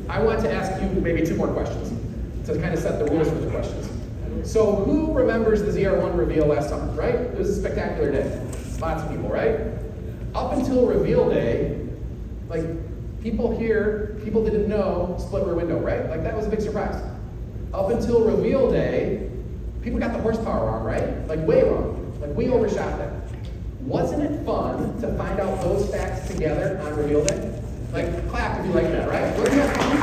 I want to ask you maybe 2 more questions to kind of set the rules for the questions. So who remembers the ZR1 reveal last summer, right? It was a spectacular day. Lots of people, right? Up until reveal day, like people didn't know split rear window, right? Like that was a big surprise. Up until reveal day, people got the horsepower wrong, right? Like way wrong. Like we overshot that. Wasn't it fun to find out those facts together on reveal day? Like clap if you like that, right? Wasn't that fun?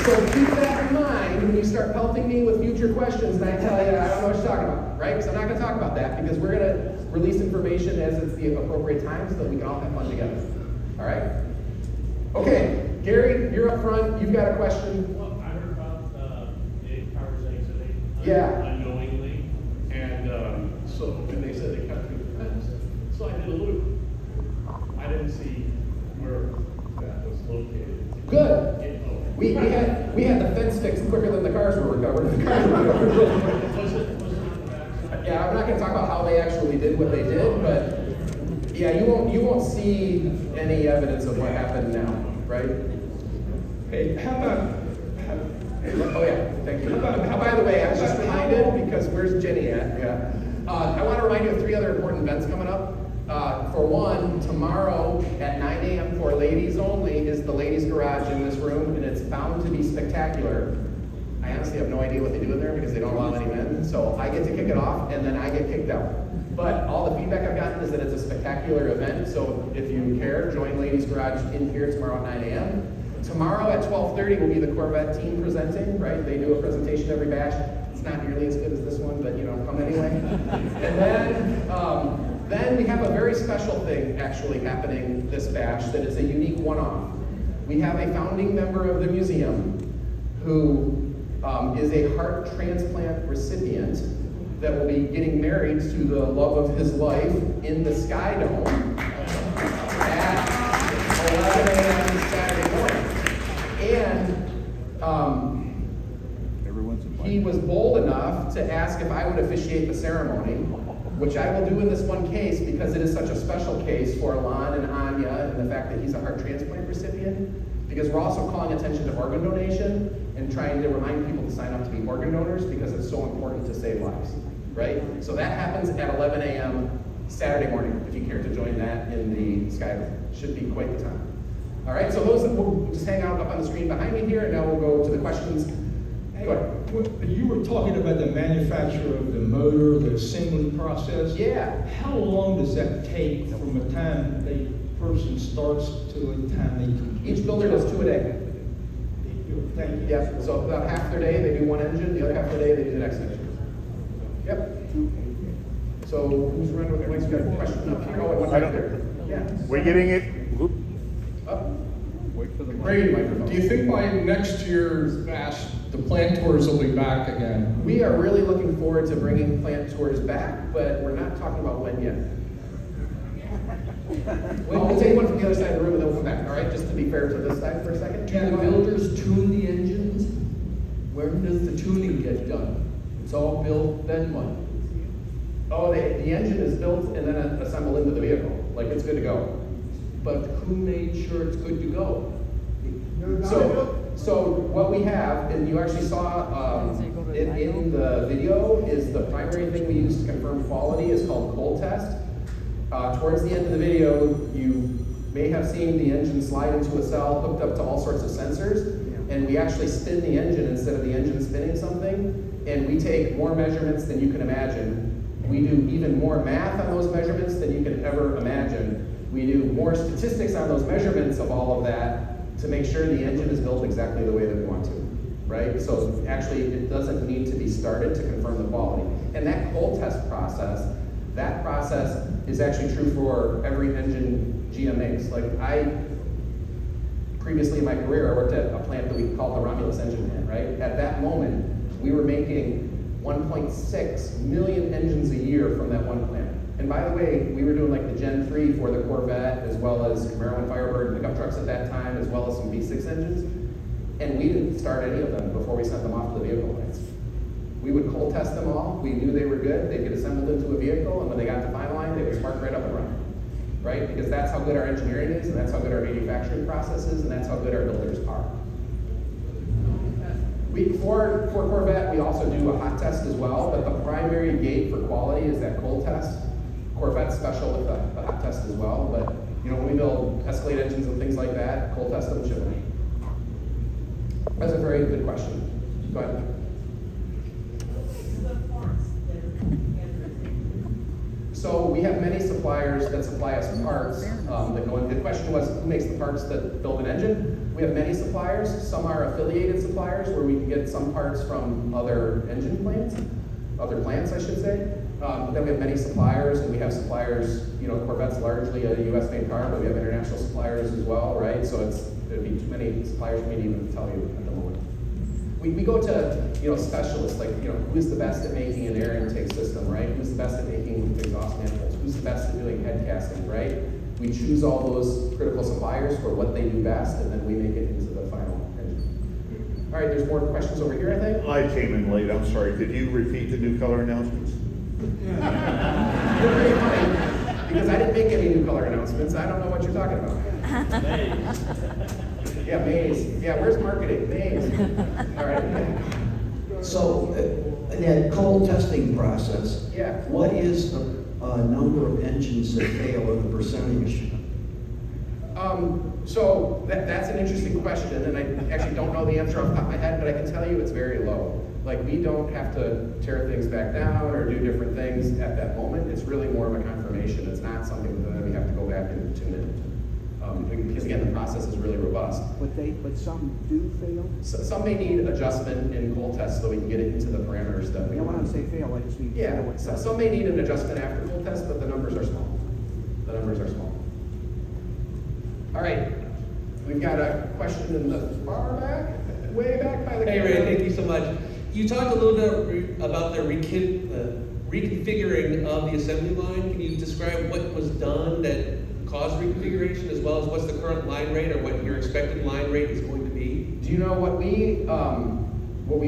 So keep that in mind when you start pelting me with future questions and I tell you I don't know what you're talking about, right? Because I'm not going to talk about that because we're going to release information as it's the appropriate time so that we can all have fun together. All right? Okay, Gary, you're up front. You've got a question. Well, I heard about the cars exiting unknowingly, and and they said they cut through the fence. So I did a loop. I didn't see where that was located. Good. We had the fence fixed quicker than the cars were recovered. Was it on the backside? Yeah, I'm not going to talk about how they actually did what they did, but yeah, you won't see any evidence of what happened now, right? Hey, how about? Oh yeah, thank you. By the way, I was just reminded because where's Jenny at? Yeah. I want to remind you of 3 other important events coming up. For one, tomorrow at 9 a.m. for ladies only is the ladies' garage in this room, and it's bound to be spectacular. I honestly have no idea what they do in there because they don't allow any men, so I get to kick it off, and then I get kicked out. But all the feedback I've gotten is that it's a spectacular event, so if you care, join ladies' garage in here tomorrow at 9 a.m. Tomorrow at 12:30 will be the Corvette team presenting, right? They do a presentation every bash. It's not nearly as good as this one, but come anyway. And then we have a very special thing actually happening this bash that is a unique one-off. We have a founding member of the museum who is a heart transplant recipient that will be getting married to the love of his life in the Sky Dome at 11 a.m. Saturday morning. And he was bold enough to ask if I would officiate the ceremony, which I will do in this one case because it is such a special case for Alon and Anya and the fact that he's a heart transplant recipient, because we're also calling attention to organ donation and trying to remind people to sign up to be organ donors because it's so important to save lives, right? So that happens at 11 a.m. Saturday morning, if you care to join that in the Sky Room. Should be quite the time. All right, so those will just hang out up on the screen behind me here, and now we'll go to the questions. Go ahead. You were talking about the manufacture of the motor, the assembly process. Yeah. How long does that take from the time the person starts to the time they complete? Each builder does 2 a day. Thank you. Yep, so about half their day they do one engine, the other half of the day they do the next engine. Yep. So who's running with the next question up here? Oh, and one right there. Yeah. We're getting it. Up. Wait for the Ray, do you think by next year's bash, the plant tours will be back again? We are really looking forward to bringing plant tours back, but we're not talking about when yet. We'll take one from the other side of the room and then we'll come back, all right? Just to be fair to this side for a second. Do the builders tune the engines? When does the tuning get done? It's all built, then what? Oh, the engine is built and then assembled into the vehicle. Like it's good to go. But who made sure it's good to go? So what we have, and you actually saw in the video, is the primary thing we use to confirm quality is called cold test. Towards the end of the video, you may have seen the engine slide into a cell hooked up to all sorts of sensors, and we actually spin the engine instead of the engine spinning something, and we take more measurements than you can imagine. We do even more math on those measurements than you can ever imagine. We do more statistics on those measurements of all of that to make sure the engine is built exactly the way that we want to, right? So actually, it doesn't need to be started to confirm the quality. And that cold test process, that process is actually true for every engine GM makes. Like previously in my career, I worked at a plant that we called the Romulus engine plant, right? At that moment, we were making 1.6 million engines a year from that one plant. And by the way, we were doing like the Gen 3 for the Corvette, as well as Camaro and Firebird pickup trucks at that time, as well as some V6 engines. And we didn't start any of them before we sent them off to the vehicle plants. We would cold test them all. We knew they were good. They'd get assembled into a vehicle, and when they got to final line, they would spark right up and run. right? Because that's how good our engineering is, and that's how good our manufacturing process is, and that's how good our builders are. For Corvette, we also do a hot test as well, but the primary gate for quality is that cold test. Corvette's special with the hot test as well, but you know, when we build Escalade engines and things like that, cold test them, ship them. That's a very good question. Go ahead. So we have many suppliers that supply us parts that go in. The question was, who makes the parts that build an engine? We have many suppliers. Some are affiliated suppliers where we can get some parts from other engine plants, other plants, I should say. Then we have many suppliers, and we have suppliers, you know, Corvette's largely a US made car, but we have international suppliers as well, right? So there'd be too many suppliers for me to even tell you at the moment. We go to, you know, specialists, like, you know, who's the best at making an air intake system, right? Who's the best at making exhaust manifolds? Who's the best at doing head casting, right? We choose all those critical suppliers for what they do best, and then we make it into the final engine. All right, there's more questions over here, I think. I came in late, I'm sorry. Could you repeat the new color announcements? They're very funny, because I didn't make any new color announcements. I don't know what you're talking about. Yeah, maze. Yeah, where's marketing? Maze. All right. So, in that cold testing process, Yeah. what is the number of engines that fail, or the percentage? So that's an interesting question, and I actually don't know the answer off the top of my head, but I can tell you it's very low. Like, we don't have to tear things back down or do different things at that moment. It's really more of a confirmation. It's not something that we have to go back and tune in. Because again, the process is really robust. But some do fail? So, some may need adjustment in cold tests so we can get it into the parameters that we I don't want want. to say fail, I just mean fail. Yeah, so some may need an adjustment after cold test, but the numbers are small. The numbers are small. All right, we've got a question in the far back, way back by the Hey camera. Ray, thank you so much. You talked a little bit about the reconfiguring of the assembly line. Can you describe what was done that caused reconfiguration, as well as what's the current line rate, or what your expected line rate is going to be? Do you know what we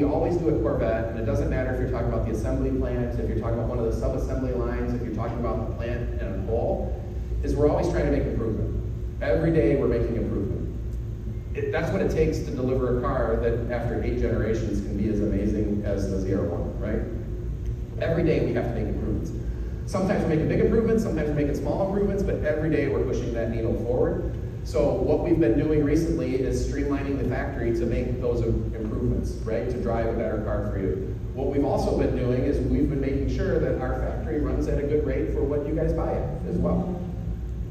always do at Corvette, and it doesn't matter if you're talking about the assembly plant, if you're talking about one of the sub-assembly lines, if you're talking about the plant in a whole, is we're always trying to make improvement. Every day we're making improvement. That's what it takes to deliver a car that after 8 generations can be as amazing as the ZR1, right? Every day we have to make improvements. Sometimes we're making big improvements, sometimes we're making small improvements, but every day we're pushing that needle forward. So what we've been doing recently is streamlining the factory to make those improvements, right? To drive a better car for you. What we've also been doing is we've been making sure that our factory runs at a good rate for what you guys buy it as well.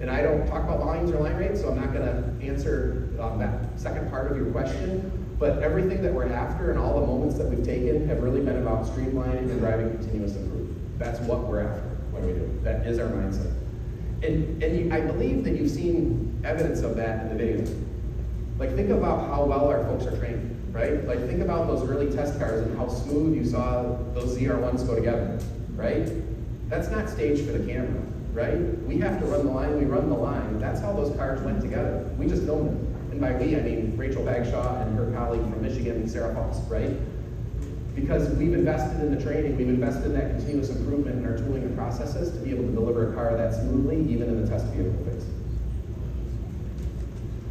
And I don't talk about volumes or line rates, so I'm not gonna answer that second part of your question, but everything that we're after and all the moments that we've taken have really been about streamlining and driving continuous improvement. That's what we're after when we do it. That is our mindset. And I believe that you've seen evidence of that in the video. Like, think about how well our folks are trained, right? Like, think about those early test cars and how smooth you saw those ZR1s go together, right? That's not staged for the camera, right? We have to run the line, we run the line. That's how those cars went together. We just filmed them. And by we, I mean Rachel Bagshaw and her colleague from Michigan, Sarah Foss, right? Because we've invested in the training, we've invested in that continuous improvement in our tooling and processes to be able to deliver a car that smoothly, even in the test vehicle phase.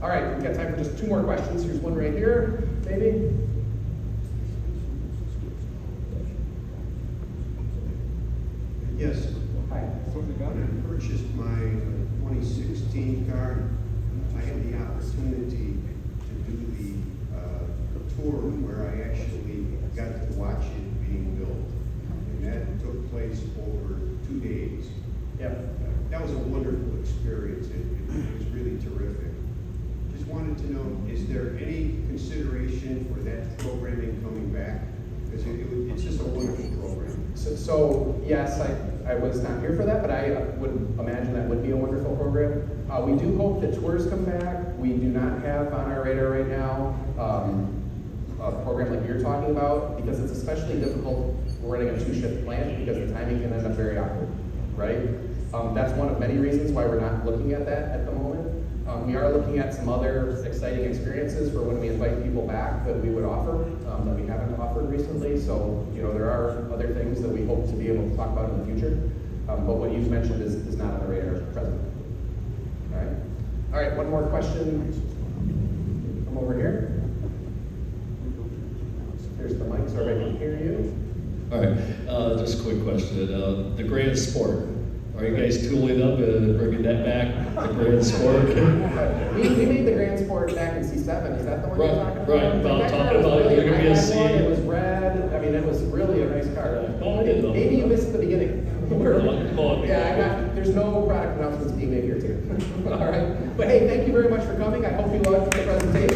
All right, we've got time for just 2 more questions. Here's one right here, maybe. Yes. Hi. When I purchased my 2016 car, I had the opportunity to do the tour where I actually got to watch it being built. And that took place over 2 days. Yep. That was a wonderful experience. It was really terrific. Just wanted to know, is there any consideration for that programming coming back? Because it's just a wonderful program. So yes, I was not here for that, but I would imagine that would be a wonderful program. We do hope that tours come back. We do not have on our radar right now a program like you're talking about, because it's especially difficult running a 2-shift plant, because the timing can end up very awkward, right? That's one of many reasons why we're not looking at that at the moment. We are looking at some other exciting experiences for when we invite people back that we would offer, that we haven't offered recently. So, you know, there are other things that we hope to be able to talk about in the future. But what you've mentioned is not on the radar presently. All right, one more question. Come over here. Here's the mic so everybody can hear you. All right, just a quick question. The Grand Sport, are you guys tooling up and bringing that back, the Grand Sport? We made the Grand Sport back in C7, is that the one you're talking about? Right, Like, I'm that car talking was about really- there's gonna be a I had C. one, it was red, I mean, it was really a nice car. Oh, I didn't know. Maybe you missed the beginning. Oh, Yeah, there's no product announcements being made here too. All right, but hey, thank you very much for coming, I hope you liked the presentation.